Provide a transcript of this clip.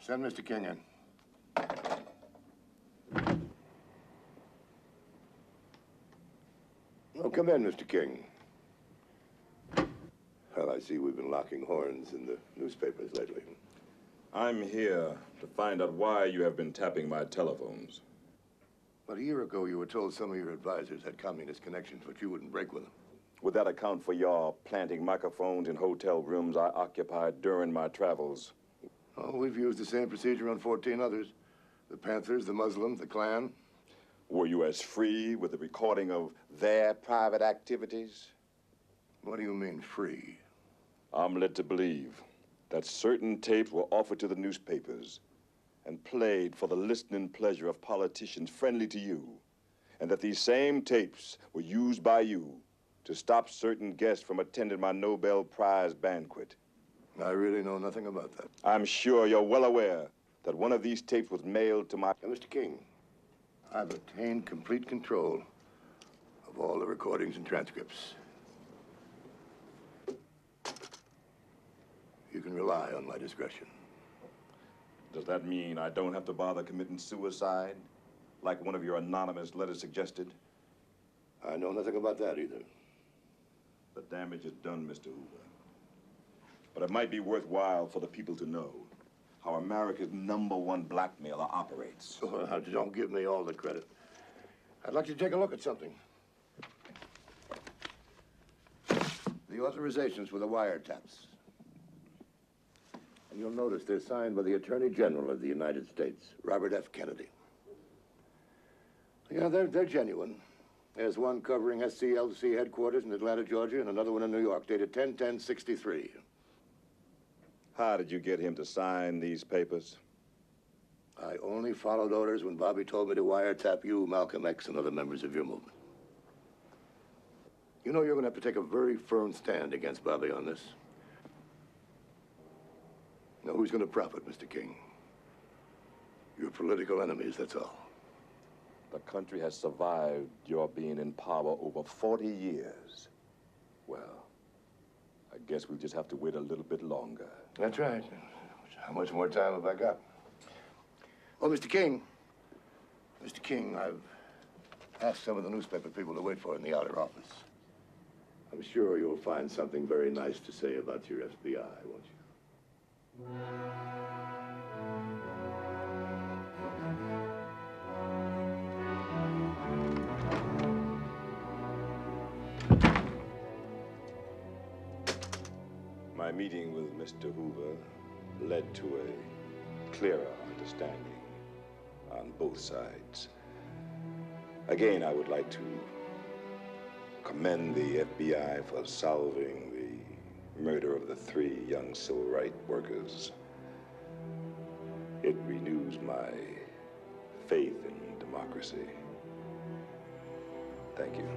Send Mr. King in. Oh, come in, Mr. King. Well, I see we've been locking horns in the newspapers lately. I'm here to find out why you have been tapping my telephones. About a year ago, you were told some of your advisors had communist connections, but you wouldn't break with them. Would that account for your planting microphones in hotel rooms I occupied during my travels? Oh, we've used the same procedure on 14 others. The Panthers, the Muslims, the Klan. Were you as free with the recording of their private activities? What do you mean, free? I'm led to believe that certain tapes were offered to the newspapers and played for the listening pleasure of politicians friendly to you, and that these same tapes were used by you to stop certain guests from attending my Nobel Prize banquet. I really know nothing about that. I'm sure you're well aware that one of these tapes was mailed to my... Now, Mr. King, I've obtained complete control of all the recordings and transcripts. You can rely on my discretion. Does that mean I don't have to bother committing suicide, like one of your anonymous letters suggested? I know nothing about that either. The damage is done, Mr. Hoover. But it might be worthwhile for the people to know how America's #1 blackmailer operates. Oh, don't give me all the credit. I'd like you to take a look at something. The authorizations for the wiretaps. And you'll notice they're signed by the Attorney General of the United States, Robert F. Kennedy. Yeah, they're genuine. There's one covering SCLC headquarters in Atlanta, Georgia, and another one in New York, dated 10/10/63. How did you get him to sign these papers? I only followed orders when Bobby told me to wiretap you, Malcolm X, and other members of your movement. You know you're going to have to take a very firm stand against Bobby on this. Now, who's going to profit, Mr. King? Your political enemies, that's all. The country has survived your being in power over 40 years. Well, I guess we'll just have to wait a little bit longer. That's right. How much more time have I got? Oh, Mr. King. Mr. King, I've asked some of the newspaper people to wait for in the outer office. I'm sure you'll find something very nice to say about your FBI, won't you? My meeting with Mr. Hoover led to a clearer understanding on both sides. Again, I would like to commend the FBI for solving the murder of the 3 young civil rights workers. It renews my faith in democracy. Thank you.